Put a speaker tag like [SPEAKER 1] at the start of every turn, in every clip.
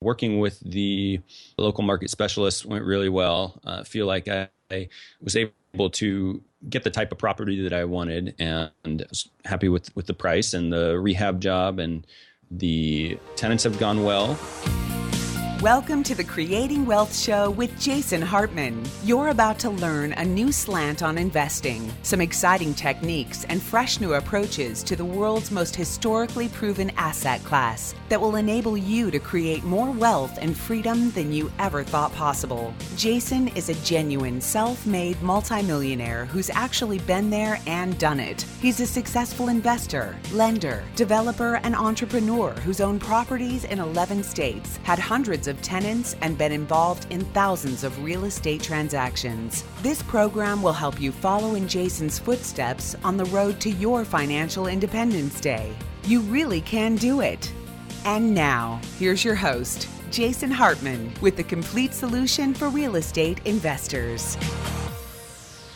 [SPEAKER 1] Working with the local market specialist went really well. I feel like I was able to get the type of property that I wanted, and was happy with the price and the rehab job, and the tenants have gone well.
[SPEAKER 2] Welcome to the Creating Wealth Show with Jason Hartman. You're about to learn a new slant on investing, some exciting techniques, and fresh new approaches to the world's most historically proven asset class that will enable you to create more wealth and freedom than you ever thought possible. Jason is a genuine self-made multimillionaire who's actually been there and done it. He's a successful investor, lender, developer, and entrepreneur who's owned properties in 11 states, had hundreds of tenants, and been involved in thousands of real estate transactions. This program will help you follow in Jason's footsteps on the road to your financial independence day. You really can do it. And now, here's your host, Jason Hartman, with the complete solution for real estate investors.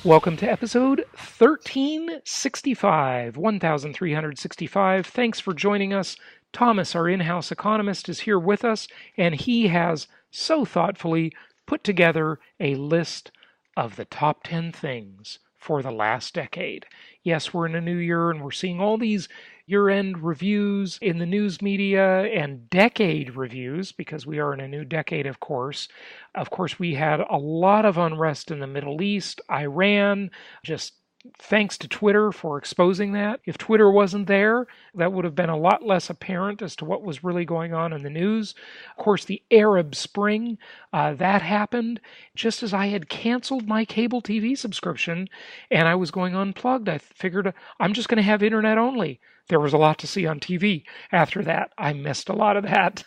[SPEAKER 3] Welcome to episode 1365, 1365. Thanks for joining us. Thomas, our in-house economist, is here with us, and he has so thoughtfully put together a list of the top 10 things for the last decade. Yes, we're in a new year, and we're seeing all these year-end reviews in the news media and decade reviews, because we are in a new decade, of course. Of course, we had a lot of unrest in the Middle East, Iran, just thanks to Twitter for exposing that. If Twitter wasn't there, that would have been a lot less apparent as to what was really going on in the news. Of course, the Arab Spring, that happened just as I had canceled my cable TV subscription and I was going unplugged. I figured I'm just going to have internet only. There was a lot to see on TV after that. I missed a lot of that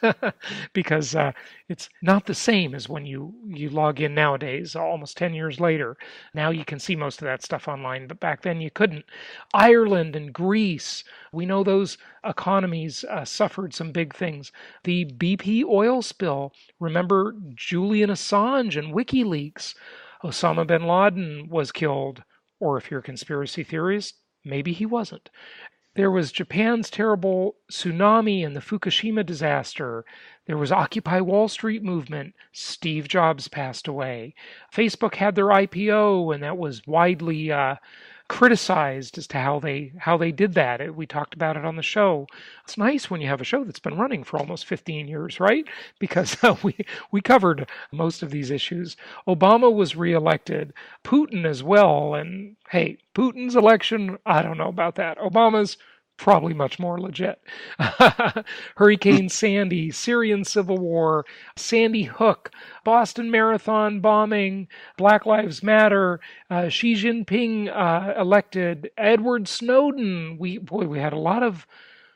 [SPEAKER 3] because it's not the same as when you log in nowadays, almost 10 years later. Now you can see most of that stuff online, but back then you couldn't. Ireland and Greece, we know those economies suffered some big things. The BP oil spill, remember Julian Assange and WikiLeaks. Osama bin Laden was killed, or if you're a conspiracy theorist, maybe he wasn't. There was Japan's terrible tsunami and the Fukushima disaster. There was Occupy Wall Street movement. Steve Jobs passed away. Facebook had their IPO, and that was widely criticized as to how they did that. We talked about it on the show. It's nice when you have a show that's been running for almost 15 years, right? Because we covered most of these issues. Obama was reelected, Putin as well, and hey, Putin's election, I don't know about that. Obama's probably much more legit. Hurricane Sandy, Syrian civil war, Sandy Hook, Boston Marathon bombing, Black Lives Matter, Xi Jinping elected, Edward Snowden. We had a lot of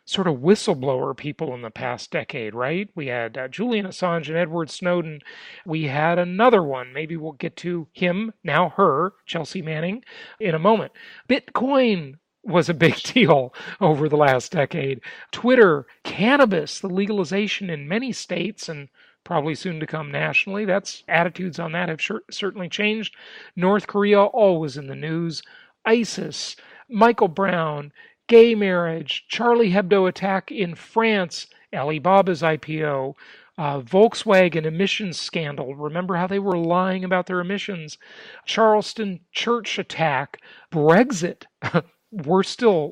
[SPEAKER 3] sort of whistleblower people in the past decade, right? We had Julian Assange and Edward Snowden. We had another one. Maybe we'll get to him, now her, Chelsea Manning, in a moment. Bitcoin was a big deal over the last decade. Twitter, cannabis, the legalization in many states and probably soon to come nationally. Attitudes on that have certainly changed. North Korea, always in the news. ISIS, Michael Brown, gay marriage, Charlie Hebdo attack in France, Alibaba's IPO, Volkswagen emissions scandal. Remember how they were lying about their emissions? Charleston church attack, Brexit. We're still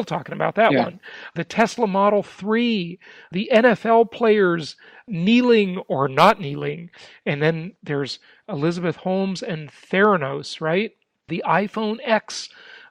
[SPEAKER 3] talking about that one. The Tesla Model 3, the NFL players kneeling or not kneeling. And then there's Elizabeth Holmes and Theranos, right? The iPhone X.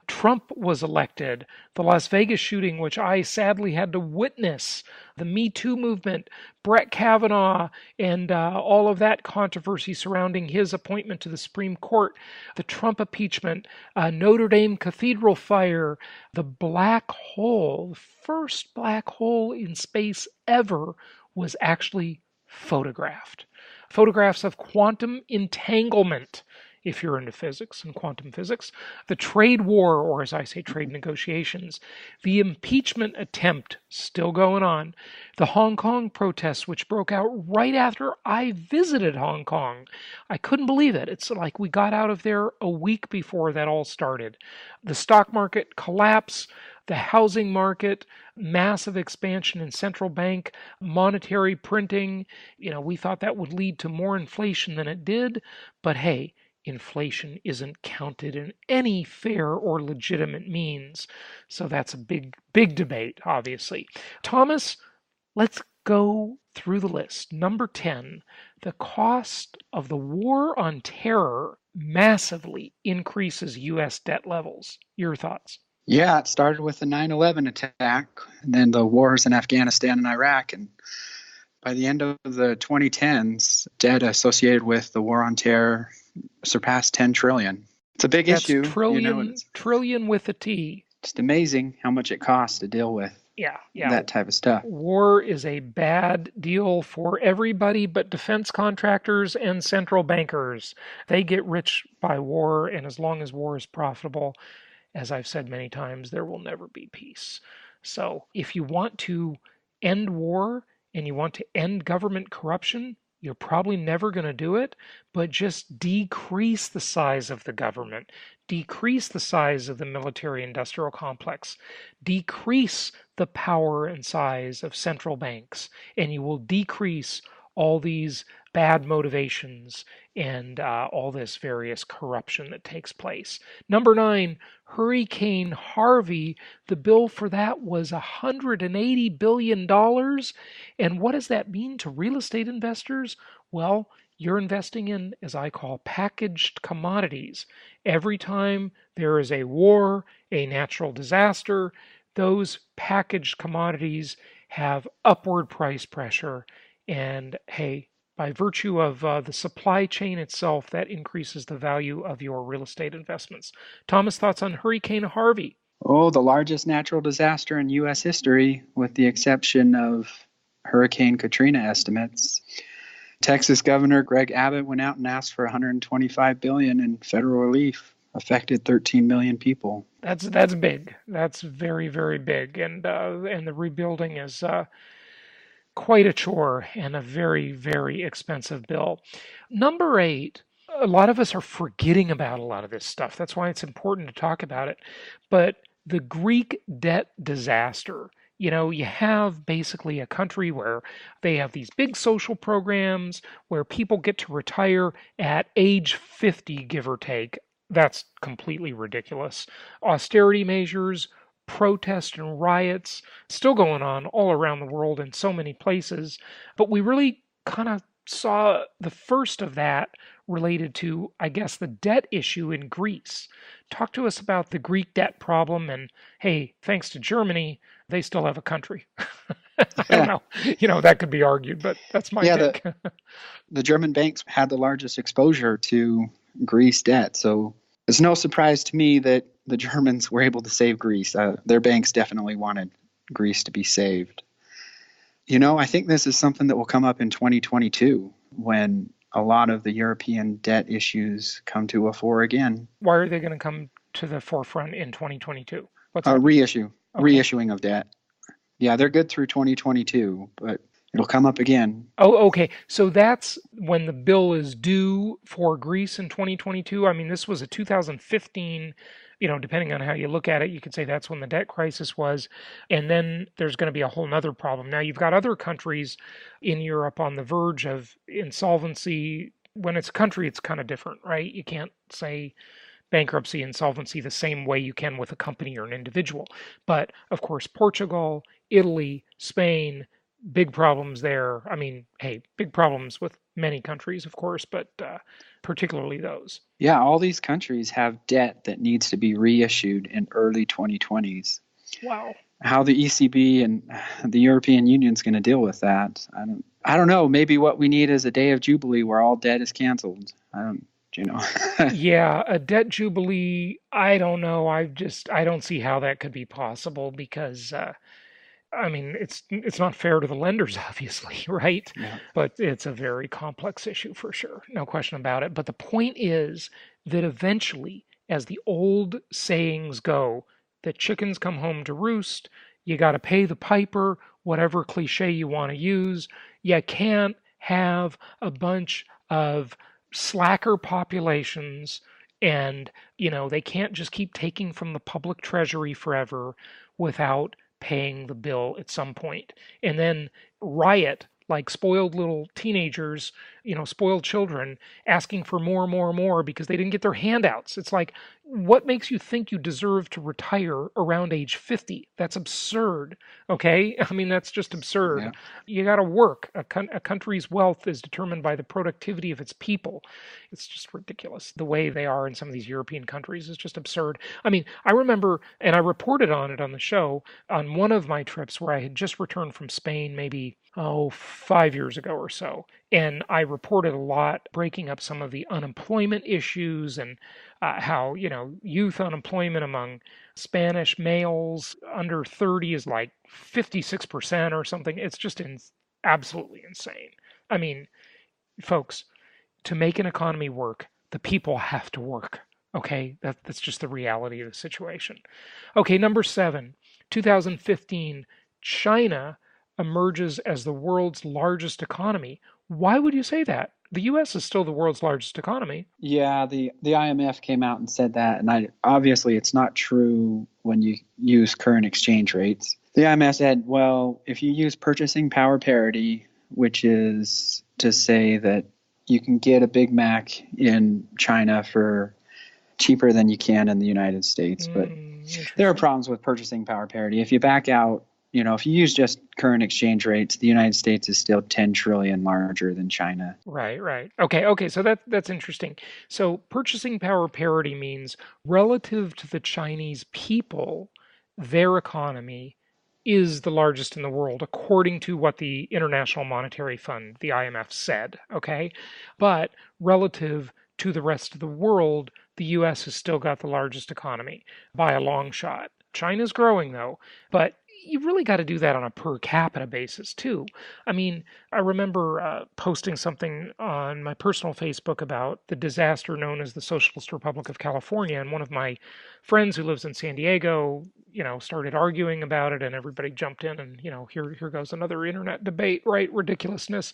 [SPEAKER 3] Trump was elected, the Las Vegas shooting, which I sadly had to witness, the Me Too movement, Brett Kavanaugh, and all of that controversy surrounding his appointment to the Supreme Court, the Trump impeachment, Notre Dame Cathedral fire, the black hole, the first black hole in space ever was actually photographed. Photographs of quantum entanglement, if you're into physics and quantum physics, the trade war, or as I say, trade negotiations, the impeachment attempt still going on, the Hong Kong protests, which broke out right after I visited Hong Kong. I couldn't believe it. It's like we got out of there a week before that all started. The stock market collapse, the housing market, massive expansion in central bank monetary printing. We thought that would lead to more inflation than it did, but hey, inflation isn't counted in any fair or legitimate means. So that's a big, big debate, obviously. Thomas, let's go through the list. Number 10, the cost of the war on terror massively increases U.S. debt levels. Your thoughts?
[SPEAKER 4] Yeah, it started with the 9/11 attack, and then the wars in Afghanistan and Iraq. And by the end of the 2010s, debt associated with the war on terror surpassed 10 trillion. It's a big issue.
[SPEAKER 3] Trillion with a T.
[SPEAKER 4] Just amazing how much it costs to deal with that type of stuff.
[SPEAKER 3] War is a bad deal for everybody but defense contractors and central bankers. They get rich by war, and as long as war is profitable, as I've said many times, there will never be peace. So if you want to end war and you want to end government corruption, you're probably never going to do it, but just decrease the size of the government, decrease the size of the military-industrial complex, decrease the power and size of central banks, and you will decrease all these bad motivations and all this various corruption that takes place. Number 9, Hurricane Harvey. The bill for that was $180 billion. And what does that mean to real estate investors? Well, you're investing in, as I call, packaged commodities. Every time there is a war, a natural disaster, those packaged commodities have upward price pressure. And hey, by virtue of the supply chain itself, that increases the value of your real estate investments. Thomas, thoughts on Hurricane Harvey?
[SPEAKER 4] Oh, the largest natural disaster in U.S. history, with the exception of Hurricane Katrina estimates. Texas Governor Greg Abbott went out and asked for $125 billion in federal relief. Affected 13 million people.
[SPEAKER 3] That's big. That's very, very big. And the rebuilding is quite a chore and a very, very expensive bill. Number 8, a lot of us are forgetting about a lot of this stuff. That's why it's important to talk about it. But the Greek debt disaster, you have basically a country where they have these big social programs where people get to retire at age 50, give or take. That's completely ridiculous. Austerity measures, protests and riots still going on all around the world in so many places. But we really kind of saw the first of that related to, I guess, the debt issue in Greece. Talk to us about the Greek debt problem. And hey, thanks to Germany, they still have a country. I don't know. That could be argued, but that's my take.
[SPEAKER 4] The German banks had the largest exposure to Greece debt. So it's no surprise to me that the Germans were able to save Greece. Their banks definitely wanted Greece to be saved. I think this is something that will come up in 2022 when a lot of the European debt issues come to a fore again.
[SPEAKER 3] Why are they going to come to the forefront in 2022? What's
[SPEAKER 4] reissuing of debt. Yeah, they're good through 2022, but it'll come up again.
[SPEAKER 3] Oh, okay. So that's when the bill is due for Greece in 2022. I mean, this was a 2015, depending on how you look at it, you could say that's when the debt crisis was. And then there's going to be a whole nother problem. Now, you've got other countries in Europe on the verge of insolvency. When it's a country, it's kind of different, right? You can't say bankruptcy, insolvency the same way you can with a company or an individual. But of course, Portugal, Italy, Spain, big problems there. I mean, hey, big problems with many countries, of course, but particularly those.
[SPEAKER 4] Yeah, all these countries have debt that needs to be reissued in early 2020s.
[SPEAKER 3] Wow.
[SPEAKER 4] How the ECB and the European Union is going to deal with that, I don't know. Maybe what we need is a day of jubilee where all debt is canceled.
[SPEAKER 3] Yeah, a debt jubilee, I don't know. I don't see how that could be possible because it's not fair to the lenders, obviously, right?
[SPEAKER 4] Yeah.
[SPEAKER 3] But it's a very complex issue for sure. No question about it. But the point is that eventually, as the old sayings go, the chickens come home to roost. You got to pay the piper, whatever cliche you want to use. You can't have a bunch of slacker populations and, they can't just keep taking from the public treasury forever. without paying the bill at some point, and then riot like spoiled little teenagers, spoiled children, asking for more and more and more because they didn't get their handouts. It's like, what makes you think you deserve to retire around age 50? That's absurd. Okay? I mean, that's just absurd.
[SPEAKER 4] Yeah.
[SPEAKER 3] You got to work. A country's wealth is determined by the productivity of its people. It's just ridiculous. The way they are in some of these European countries is just absurd. I mean, I remember, and I reported on it on the show, on one of my trips where I had just returned from Spain, maybe 5 years ago or so. And I reported a lot, breaking up some of the unemployment issues and how, youth unemployment among Spanish males under 30 is like 56% or something. It's just absolutely insane. I mean, folks, to make an economy work, the people have to work. Okay, that's just the reality of the situation. Okay, number 7, 2015, China emerges as the world's largest economy. Why would you say that? The U.S. is still the world's largest economy.
[SPEAKER 4] Yeah, the IMF came out and said that, and obviously it's not true when you use current exchange rates. The IMF said, well, if you use purchasing power parity, which is to say that you can get a Big Mac in China for cheaper than you can in the United States, but there are problems with purchasing power parity. If you back out, if you use just current exchange rates, the United States is still 10 trillion larger than China.
[SPEAKER 3] Right. Okay. So that's interesting. So purchasing power parity means relative to the Chinese people, their economy is the largest in the world, according to what the International Monetary Fund, the IMF, said. Okay. But relative to the rest of the world, the U.S. has still got the largest economy by a long shot. China's growing, though, but you really got to do that on a per capita basis, too. I mean, I remember posting something on my personal Facebook about the disaster known as the Socialist Republic of California, and one of my friends who lives in San Diego, started arguing about it, and everybody jumped in, and, here goes another internet debate, right? Ridiculousness.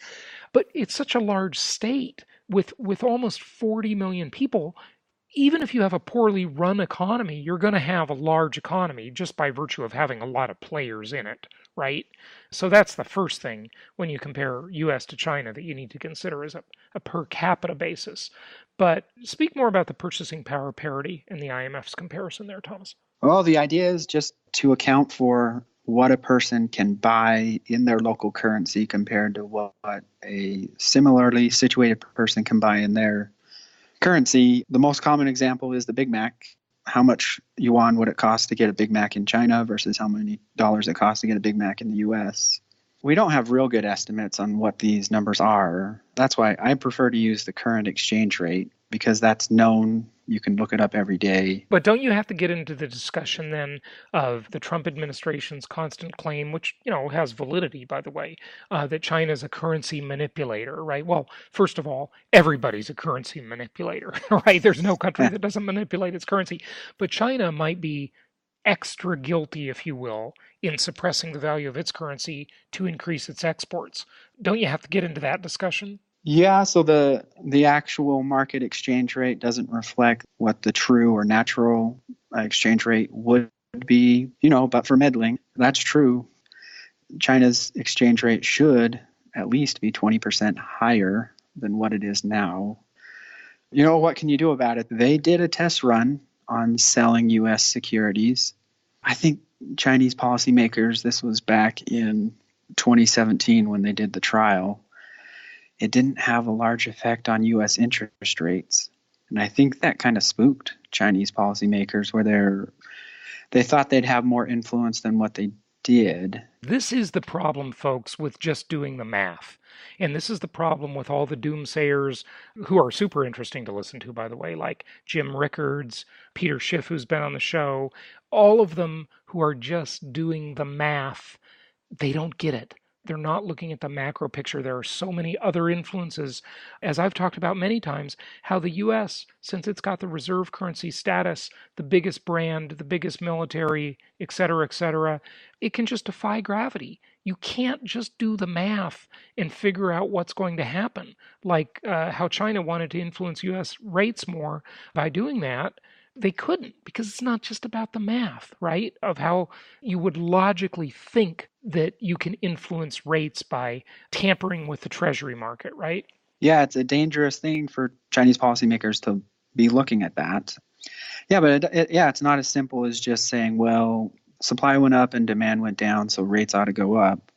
[SPEAKER 3] But it's such a large state with almost 40 million people. Even if you have a poorly run economy, you're going to have a large economy just by virtue of having a lot of players in it, right? So that's the first thing when you compare U.S. to China that you need to consider is a per capita basis. But speak more about the purchasing power parity and the IMF's comparison there, Thomas.
[SPEAKER 4] Well, the idea is just to account for what a person can buy in their local currency compared to what a similarly situated person can buy in their currency. The most common example is the Big Mac. How much yuan would it cost to get a Big Mac in China versus how many dollars it costs to get a Big Mac in the US? We don't have real good estimates on what these numbers are. That's why I prefer to use the current exchange rate, because that's known. You can look it up every day.
[SPEAKER 3] But don't you have to get into the discussion then of the Trump administration's constant claim, which, has validity, by the way, that China is a currency manipulator, right? Well, first of all, everybody's a currency manipulator, right? There's no country that doesn't manipulate its currency. But China might be extra guilty, if you will, in suppressing the value of its currency to increase its exports. Don't you have to get into that discussion?
[SPEAKER 4] Yeah, so the actual market exchange rate doesn't reflect what the true or natural exchange rate would be, but for meddling, that's true. China's exchange rate should at least be 20% higher than what it is now. What can you do about it? They did a test run on selling U.S. securities. I think Chinese policymakers, this was back in 2017 when they did the trial, it didn't have a large effect on U.S. interest rates. And I think that kind of spooked Chinese policymakers, where they thought they'd have more influence than what they did.
[SPEAKER 3] This is the problem, folks, with just doing the math. And this is the problem with all the doomsayers who are super interesting to listen to, by the way, like Jim Rickards, Peter Schiff, who's been on the show. All of them who are just doing the math, they don't get it. They're not looking at the macro picture. There are so many other influences, as I've talked about many times, how the U.S., since it's got the reserve currency status, the biggest brand, the biggest military, et cetera, it can just defy gravity. You can't just do the math and figure out what's going to happen, like how China wanted to influence U.S. rates more by doing that. they couldn't, because it's not just about the math, right? Of how you would logically think that you can influence rates by tampering with the treasury market, right?
[SPEAKER 4] Yeah, it's a dangerous thing for Chinese policymakers to be looking at that. Yeah, but it's not as simple as just saying, well, supply went up and demand went down, so rates ought to go up.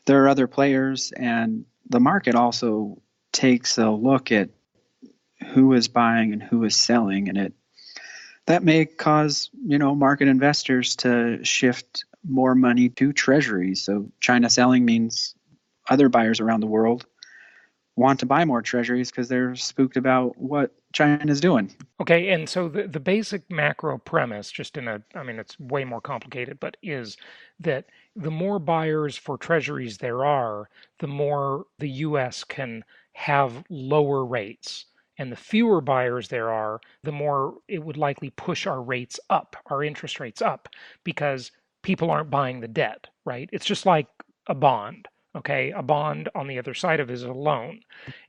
[SPEAKER 4] There are other players, and the market also takes a look at who is buying and who is selling, and that may cause, market investors to shift more money to treasuries. So China selling means other buyers around the world want to buy more treasuries because they're spooked about what China's doing.
[SPEAKER 3] Okay, and so the basic macro premise, it's way more complicated, but is that the more buyers for treasuries there are, the more the U.S. can have lower rates. And the fewer buyers there are, the more it would likely push our rates up, our interest rates up, because people aren't buying the debt, right? It's just like a bond. Okay, a bond on the other side of it is a loan.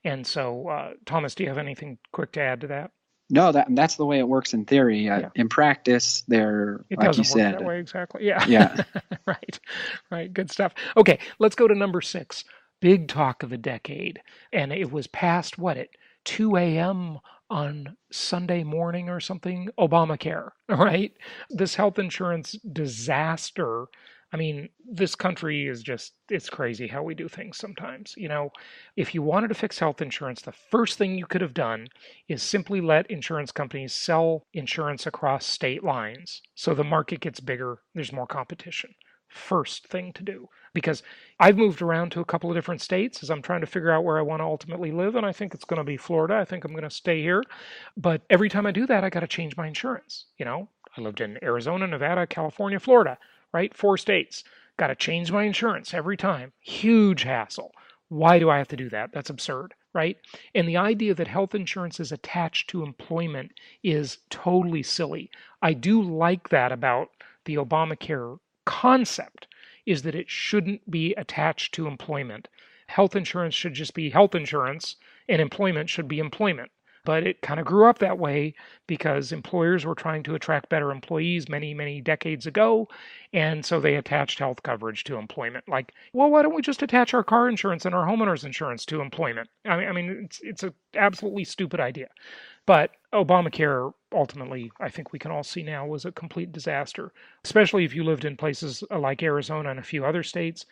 [SPEAKER 3] And so, Thomas, do you have anything quick to add to that?
[SPEAKER 4] No, that's the way it works in theory. Yeah. In practice, they're,
[SPEAKER 3] it
[SPEAKER 4] like you
[SPEAKER 3] doesn't work
[SPEAKER 4] said.
[SPEAKER 3] That way exactly. Yeah.
[SPEAKER 4] Yeah.
[SPEAKER 3] Right. Good stuff. Okay, let's go to number 6. Big talk of the decade. And it was past, at 2 a.m. on Sunday morning or something? Obamacare, right? This health insurance disaster. I mean, this country is it's crazy how we do things sometimes. If you wanted to fix health insurance, the first thing you could have done is simply let insurance companies sell insurance across state lines. So the market gets bigger, there's more competition. First thing to do. Because I've moved around to a couple of different states as I'm trying to figure out where I want to ultimately live, and I think it's going to be Florida. I think I'm going to stay here. But every time I do that, I got to change my insurance. I lived in Arizona, Nevada, California, Florida. Right? 4 states. Got to change my insurance every time. Huge hassle. Why do I have to do that? That's absurd, right? And the idea that health insurance is attached to employment is totally silly. I do like that about the Obamacare concept, is that it shouldn't be attached to employment. Health insurance should just be health insurance, and employment should be employment. But it kind of grew up that way because employers were trying to attract better employees many, many decades ago. And so they attached health coverage to employment. Like, well, why don't we just attach our car insurance and our homeowner's insurance to employment? I mean, it's an absolutely stupid idea. But Obamacare, ultimately, I think we can all see now, was a complete disaster, especially if you lived in places like Arizona and a few other states.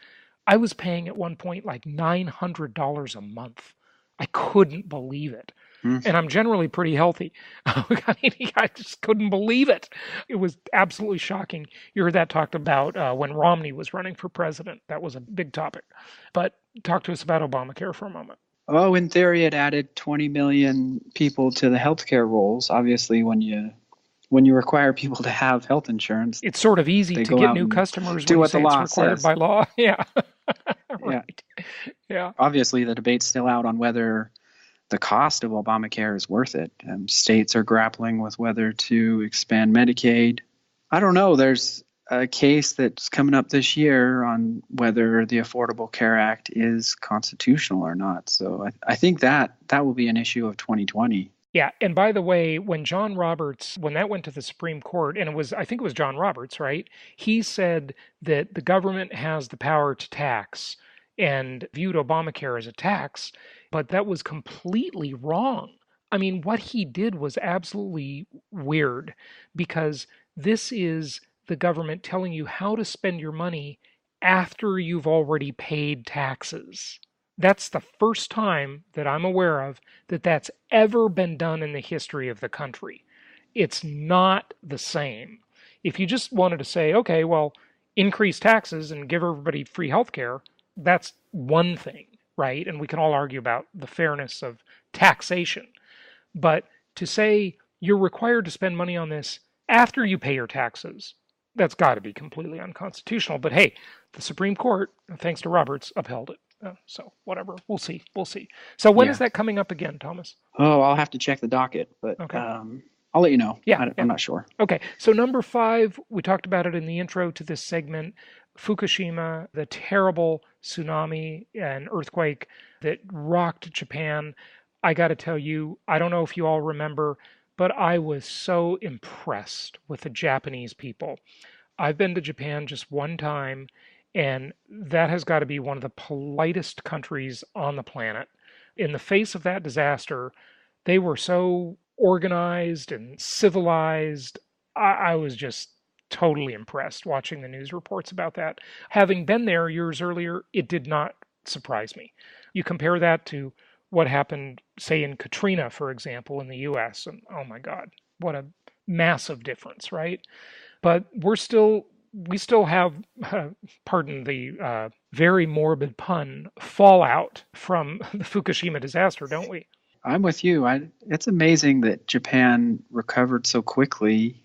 [SPEAKER 3] I was paying at one point like $900 a month. I couldn't believe it. And I'm generally pretty healthy. I just couldn't believe it. It was absolutely shocking. You heard that talked about when Romney was running for president. That was a big topic. But talk to us about Obamacare for a moment.
[SPEAKER 4] Oh, in theory, it added 20 million people to the healthcare rolls. Obviously, when you require people to have health insurance,
[SPEAKER 3] it's sort of easy to get new customers
[SPEAKER 4] do
[SPEAKER 3] when
[SPEAKER 4] what
[SPEAKER 3] you say
[SPEAKER 4] the law
[SPEAKER 3] it's required
[SPEAKER 4] says.
[SPEAKER 3] by law. Yeah. Right. Yeah.
[SPEAKER 4] Obviously, the debate's still out on whether the cost of Obamacare is worth it. States are grappling with whether to expand Medicaid. I don't know. There's a case that's coming up this year on whether the Affordable Care Act is constitutional or not. So I think that will be an issue of 2020.
[SPEAKER 3] Yeah, and by the way, when that went to the Supreme Court, and I think it was John Roberts, right? He said that the government has the power to tax and viewed Obamacare as a tax, but that was completely wrong. I mean, what he did was absolutely weird, because this is the government telling you how to spend your money after you've already paid taxes. That's the first time that I'm aware of that that's ever been done in the history of the country. It's not the same. If you just wanted to say, okay, well, increase taxes and give everybody free health care, that's one thing, right? And we can all argue about the fairness of taxation. But to say you're required to spend money on this after you pay your taxes, that's got to be completely unconstitutional. But hey, the Supreme Court, thanks to Roberts, upheld it. So whatever, we'll see. So when is that coming up again, Thomas?
[SPEAKER 4] Oh, I'll have to check the docket, but
[SPEAKER 3] okay.
[SPEAKER 4] I'll let you know.
[SPEAKER 3] Yeah,
[SPEAKER 4] I'm not sure.
[SPEAKER 3] Okay, so number 5, we talked about it in the intro to this segment, Fukushima, the terrible tsunami and earthquake that rocked Japan. I got to tell you, I don't know if you all remember, but I was so impressed with the Japanese people. I've been to Japan just one time, and that has got to be one of the politest countries on the planet. In the face of that disaster, they were so organized and civilized. I was just totally impressed watching the news reports about that. Having been there years earlier, it did not surprise me. You compare that to what happened, say, in Katrina, for example, in the US, and oh my God, what a massive difference, right? But we still have, pardon the very morbid pun, fallout from the Fukushima disaster, don't we?
[SPEAKER 4] I'm with you. It's amazing that Japan recovered so quickly.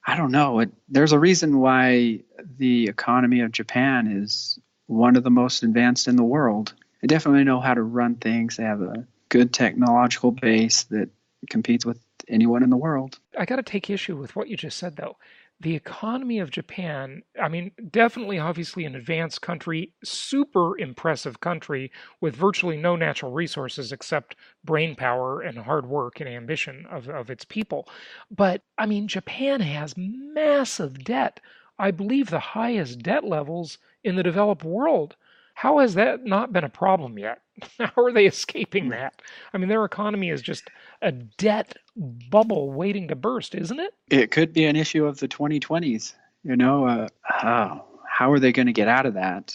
[SPEAKER 4] I don't know. There's a reason why the economy of Japan is one of the most advanced in the world. They definitely know how to run things. They have a good technological base that competes with anyone in the world.
[SPEAKER 3] I got to take issue with what you just said, though. The economy of Japan, I mean, definitely, obviously, an advanced country, super impressive country with virtually no natural resources except brain power and hard work and ambition of its people. But, I mean, Japan has massive debt. I believe the highest debt levels in the developed world. How has that not been a problem yet? How are they escaping that? I mean, their economy is just a debt bubble waiting to burst, isn't it?
[SPEAKER 4] It could be an issue of the 2020s. How are they going to get out of that?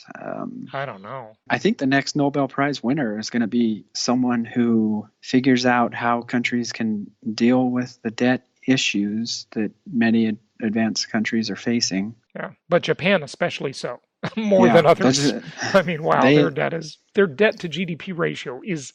[SPEAKER 3] I don't know.
[SPEAKER 4] I think the next Nobel Prize winner is going to be someone who figures out how countries can deal with the debt issues that many advanced countries are facing.
[SPEAKER 3] Yeah, but Japan especially so. More than others. I mean, wow, their debt to GDP ratio is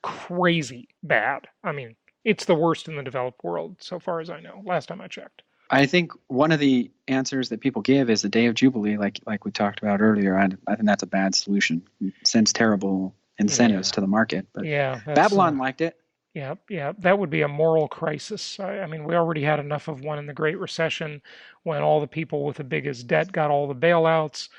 [SPEAKER 3] crazy bad. I mean, it's the worst in the developed world, so far as I know, last time I checked.
[SPEAKER 4] I think one of the answers that people give is the day of Jubilee, like we talked about earlier. I think that's a bad solution. It sends terrible incentives to the market. But Babylon liked it.
[SPEAKER 3] Yeah, that would be a moral crisis. I mean, we already had enough of one in the Great Recession when all the people with the biggest debt got all the bailouts,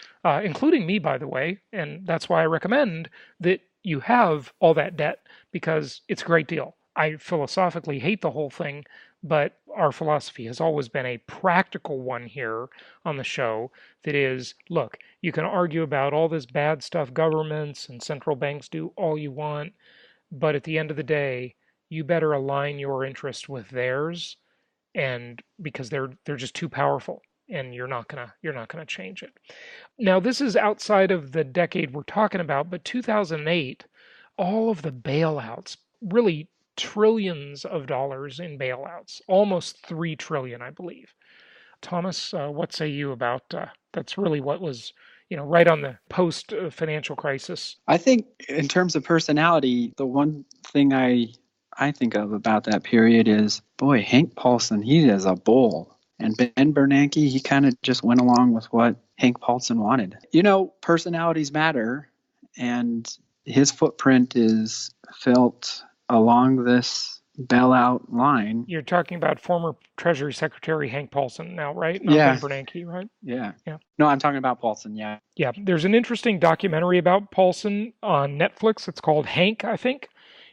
[SPEAKER 3] including me, by the way. And that's why I recommend that you have all that debt, because it's a great deal. I philosophically hate the whole thing, but our philosophy has always been a practical one here on the show that is, look, you can argue about all this bad stuff governments and central banks do all you want, but at the end of the day, you better align your interest with theirs, and because they're just too powerful, and you're not gonna change it. Now, this is outside of the decade we're talking about, but 2008, all of the bailouts, really trillions of dollars in bailouts, almost 3 trillion, I believe. Thomas, what say you about that's really what was right on the post financial crisis?
[SPEAKER 4] I think in terms of personality, the one thing I think of about that period is, boy, Hank Paulson, he is a bull. And Ben Bernanke, he kind of just went along with what Hank Paulson wanted. Personalities matter, and his footprint is felt along this bailout line.
[SPEAKER 3] You're talking about former Treasury Secretary Hank Paulson now, right? Not Ben Bernanke, right?
[SPEAKER 4] Yeah. No, I'm talking about Paulson, yeah.
[SPEAKER 3] Yeah, there's an interesting documentary about Paulson on Netflix. It's called Hank, I think.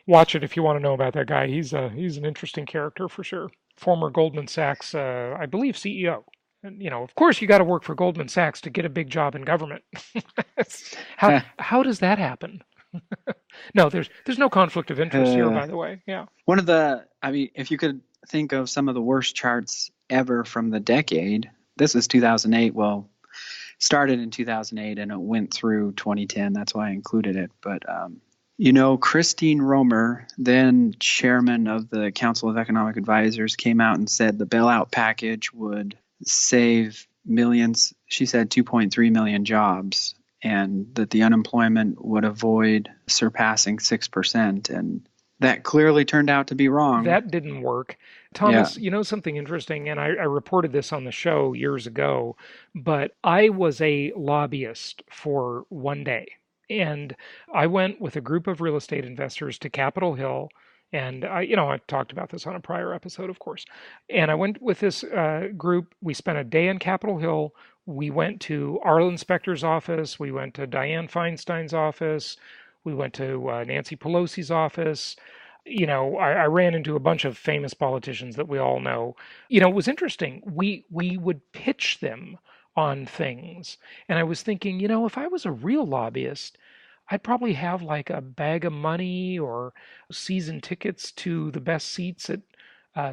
[SPEAKER 3] Watch it if you want to know about that guy. He's an interesting character for sure. Former Goldman Sachs, I believe, CEO. And, of course, you got to work for Goldman Sachs to get a big job in government. How does that happen? No, there's no conflict of interest here, by the way. Yeah.
[SPEAKER 4] If you could think of some of the worst charts ever from the decade, this is 2008. Well, started in 2008 and it went through 2010. That's why I included it. But Christine Romer, then chairman of the Council of Economic Advisors, came out and said the bailout package would save millions. She said 2.3 million jobs, and that the unemployment would avoid surpassing 6%. And that clearly turned out to be wrong.
[SPEAKER 3] That didn't work. Thomas, something interesting, and I reported this on the show years ago, but I was a lobbyist for one day. And I went with a group of real estate investors to Capitol Hill. And I talked about this on a prior episode, of course. And I went with this group. We spent a day in Capitol Hill. We went to our inspector's office. We went to Dianne Feinstein's office. We went to Nancy Pelosi's office. I ran into a bunch of famous politicians that we all know. It was interesting. We would pitch them on things. And I was thinking, if I was a real lobbyist, I'd probably have like a bag of money or season tickets to the best seats at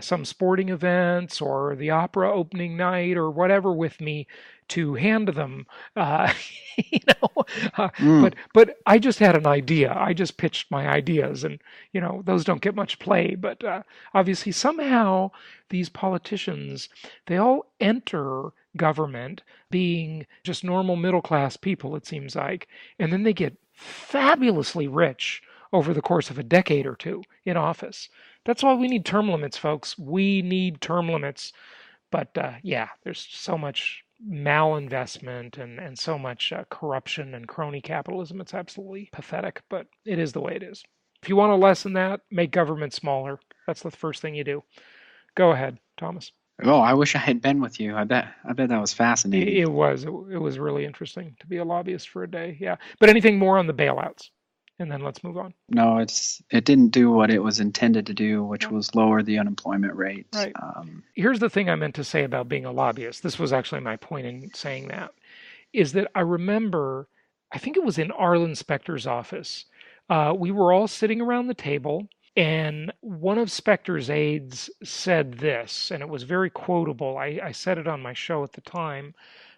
[SPEAKER 3] some sporting events or the opera opening night or whatever with me to hand them. Uh, you know, uh,
[SPEAKER 4] Mm.
[SPEAKER 3] but I just had an idea. I just pitched my ideas, and those don't get much play. But obviously, somehow these politicians, they all enter government being just normal middle class people, it seems like, and then they get fabulously rich over the course of a decade or two in office. That's why we need term limits, folks. We need term limits. But yeah, there's so much malinvestment and so much corruption and crony capitalism. It's absolutely pathetic, but it is the way it is. If you want to lessen that, make government smaller. That's the first thing you do. Go ahead, Thomas.
[SPEAKER 4] Oh, I wish I had been with you. I bet that was fascinating.
[SPEAKER 3] It was. It was really interesting to be a lobbyist for a day. Yeah. But anything more on the bailouts? And then let's move on.
[SPEAKER 4] No, it didn't do what it was intended to do, which was lower the unemployment rate.
[SPEAKER 3] Right. Here's the thing I meant to say about being a lobbyist. This was actually my point in saying that, is that I remember, I think it was in Arlen Specter's office. We were all sitting around the table, and one of Specter's aides said this, and it was very quotable. I said it on my show at the time.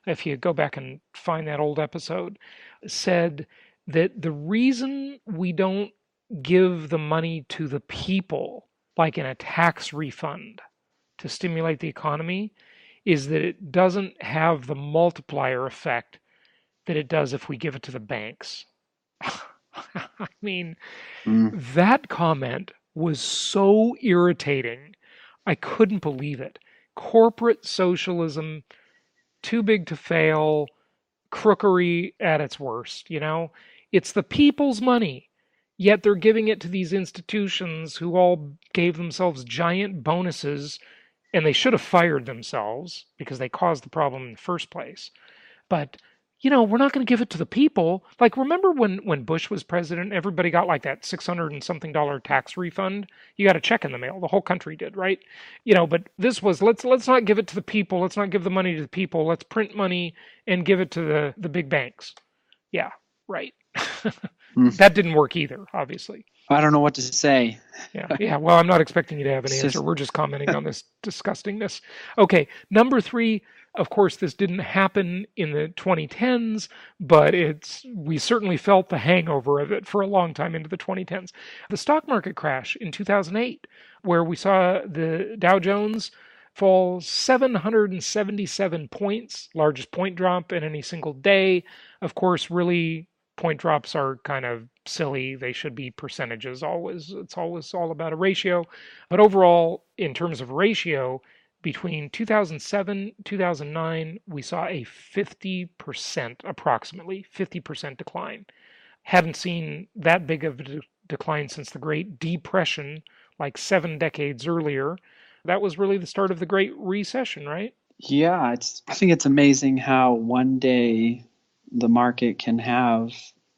[SPEAKER 3] If you go back and find that old episode, said that the reason we don't give the money to the people, like in a tax refund to stimulate the economy, is that it doesn't have the multiplier effect that it does if we give it to the banks. I mean, that comment was so irritating. I couldn't believe it. Corporate socialism, too big to fail, crookery at its worst, It's the people's money, yet they're giving it to these institutions who all gave themselves giant bonuses, and they should have fired themselves because they caused the problem in the first place. But we're not going to give it to the people. Like, remember when Bush was president, everybody got like that $600 and something tax refund? You got a check in the mail. The whole country did, right? But this was, let's not give it to the people. Let's not give the money to the people. Let's print money and give it to the big banks. Yeah, right. That didn't work either, obviously.
[SPEAKER 4] I don't know what to say.
[SPEAKER 3] Yeah. Well, I'm not expecting you to have an answer. We're just commenting on this disgustingness. Okay, number 3. Of course, this didn't happen in the 2010s, but we certainly felt the hangover of it for a long time into the 2010s. The stock market crash in 2008, where we saw the Dow Jones fall 777 points, largest point drop in any single day. Of course, really, point drops are kind of silly. They should be percentages always. It's always all about a ratio. But overall, in terms of ratio, between 2007 2009, we saw a 50%, approximately 50% decline. Haven't seen that big of a decline since the Great Depression, like 7 decades earlier. That was really the start of the Great Recession, right?
[SPEAKER 4] Yeah, I think it's amazing how one day the market can have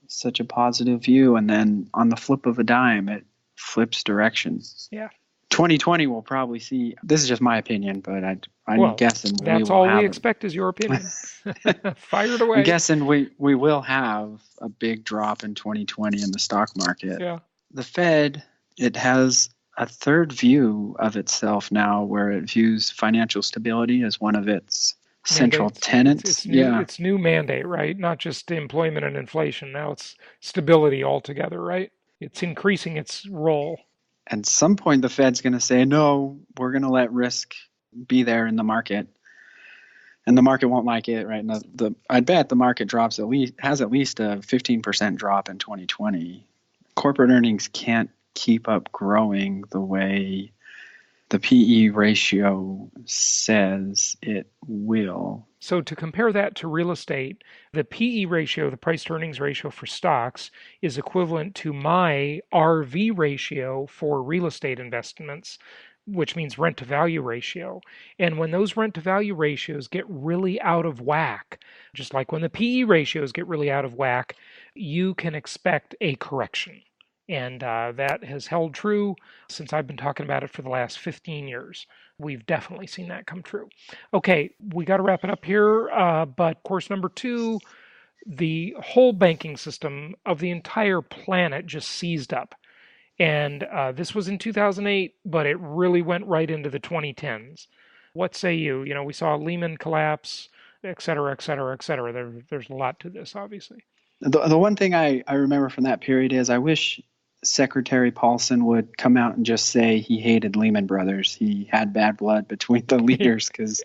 [SPEAKER 4] such a positive view, and then on the flip of a dime, it flips directions.
[SPEAKER 3] Yeah.
[SPEAKER 4] 2020 we'll probably see. This is just my opinion, but I'm guessing
[SPEAKER 3] that's all we expect is your opinion. Fire it away.
[SPEAKER 4] I'm guessing we will have a big drop in 2020 in the stock market.
[SPEAKER 3] Yeah.
[SPEAKER 4] The Fed, it has a third view of itself now, where it views financial stability as one of its central tenets.
[SPEAKER 3] It's new mandate, right? Not just employment and inflation. Now it's stability altogether, right? It's increasing its role.
[SPEAKER 4] At some point, the Fed's going to say, no, we're going to let risk be there in the market. And the market won't like it, right? And I bet the market has at least a 15% drop in 2020. Corporate earnings can't keep up growing the way the PE ratio says it will.
[SPEAKER 3] So to compare that to real estate, the PE ratio, the price to earnings ratio for stocks, is equivalent to my RV ratio for real estate investments, which means rent to value ratio. And when those rent to value ratios get really out of whack, just like when the PE ratios get really out of whack, you can expect a correction. And that has held true since I've been talking about it for the last 15 years. We've definitely seen that come true. Okay, we got to wrap it up here. But course number 2, the whole banking system of the entire planet just seized up. And this was in 2008, but it really went right into the 2010s. What say you? You know, we saw Lehman collapse, et cetera, et cetera, et cetera. There's a lot to this, obviously.
[SPEAKER 4] The one thing I remember from that period is I wish Secretary Paulson would come out and just say he hated Lehman Brothers. He had bad blood between the leaders because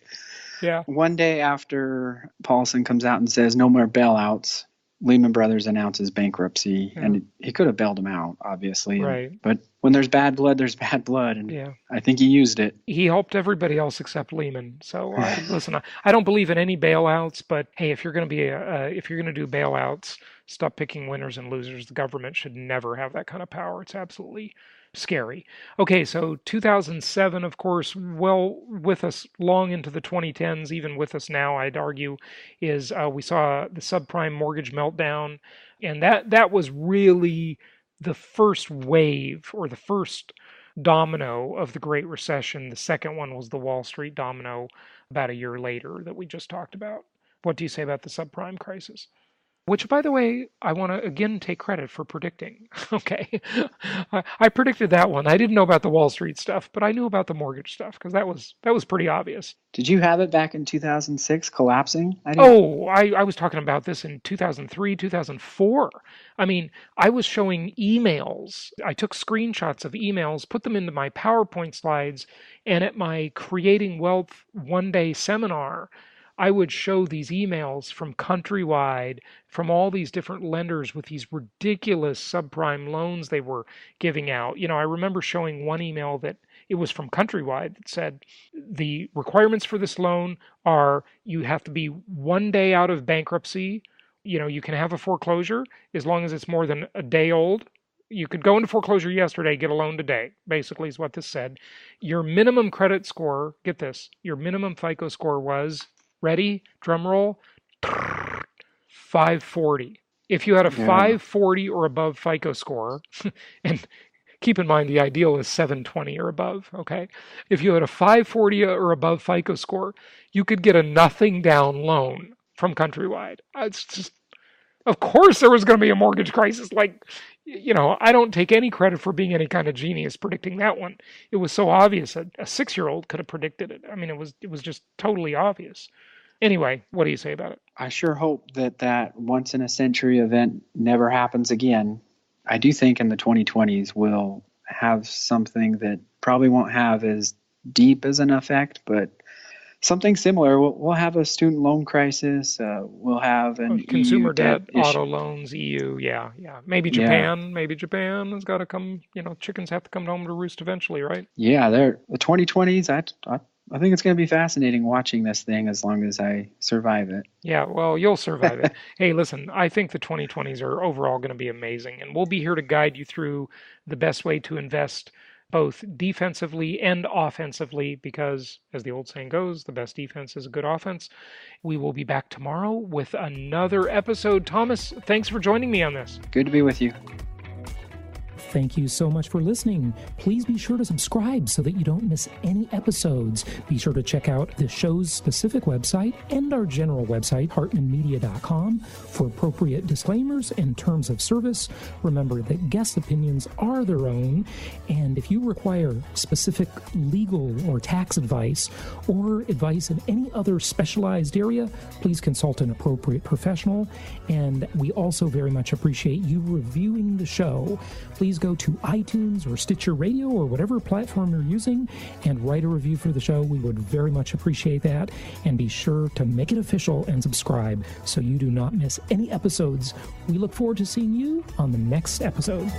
[SPEAKER 4] one day after Paulson comes out and says no more bailouts, Lehman Brothers announces bankruptcy, and he could have bailed him out, obviously.
[SPEAKER 3] Right.
[SPEAKER 4] But when there's bad blood, there's bad blood, and I think he used it.
[SPEAKER 3] He helped everybody else except Lehman. So listen, I don't believe in any bailouts, but hey, if you're going to do bailouts, stop picking winners and losers. The government should never have that kind of power. It's absolutely scary. Okay, so 2007, of course, well with us long into the 2010s, even with us now, I'd argue, is we saw the subprime mortgage meltdown, and that was really the first wave or the first domino of the Great Recession. The second one was the Wall Street domino about a year later that we just talked about. What do you say about the subprime crisis? Which, by the way, I want to again take credit for predicting. Okay, I predicted that one. I didn't know about the Wall Street stuff, but I knew about the mortgage stuff because that was pretty obvious.
[SPEAKER 4] Did you have it back in 2006 collapsing?
[SPEAKER 3] I was talking about this in 2003, 2004. I mean, I was showing emails. I took screenshots of emails, put them into my PowerPoint slides, and at my Creating Wealth one-day seminar, I would show these emails from Countrywide, from all these different lenders with these ridiculous subprime loans they were giving out. You know, I remember showing one email that it was from Countrywide that said, the requirements for this loan are you have to be 1 day out of bankruptcy. You know, you can have a foreclosure as long as it's more than a day old. You could go into foreclosure yesterday, get a loan today, basically is what this said. Your minimum credit score, get this, your minimum FICO score was, ready? Drum roll. 540. If you had a 540 or above FICO score, and keep in mind the ideal is 720 or above, okay? If you had a 540 or above FICO score, you could get a nothing down loan from Countrywide. It's just, of course there was going to be a mortgage crisis. Like, you know, I don't take any credit for being any kind of genius predicting that one. It was so obvious that a 6-year-old could have predicted it. I mean, it was just totally obvious. Anyway, what do you say about it?
[SPEAKER 4] I sure hope that once in a century event never happens again. I do think in the 2020s we'll have something that probably won't have as deep as an effect, but something similar. We'll have a student loan crisis. We'll have an
[SPEAKER 3] consumer
[SPEAKER 4] EU
[SPEAKER 3] debt,
[SPEAKER 4] issue.
[SPEAKER 3] auto loans, EU. Yeah. Maybe Japan. Yeah. Maybe Japan has got to come. You know, chickens have to come home to roost eventually, right?
[SPEAKER 4] Yeah, the 2020s. I think it's going to be fascinating watching this thing as long as I survive it.
[SPEAKER 3] Yeah, well, you'll survive it. Hey, listen, I think the 2020s are overall going to be amazing, and we'll be here to guide you through the best way to invest both defensively and offensively because, as the old saying goes, the best defense is a good offense. We will be back tomorrow with another episode. Thomas, thanks for joining me on this.
[SPEAKER 4] Good to be with you.
[SPEAKER 5] Thank you so much for listening. Please be sure to subscribe so that you don't miss any episodes. Be sure to check out the show's specific website and our general website, hartmanmedia.com, for appropriate disclaimers and terms of service. Remember that guest opinions are their own, and if you require specific legal or tax advice or advice in any other specialized area, please consult an appropriate professional. And we also very much appreciate you reviewing the show. Please go to iTunes or Stitcher Radio or whatever platform you're using and write a review for the show. We would very much appreciate that. And be sure to make it official and subscribe so you do not miss any episodes. We look forward to seeing you on the next episode.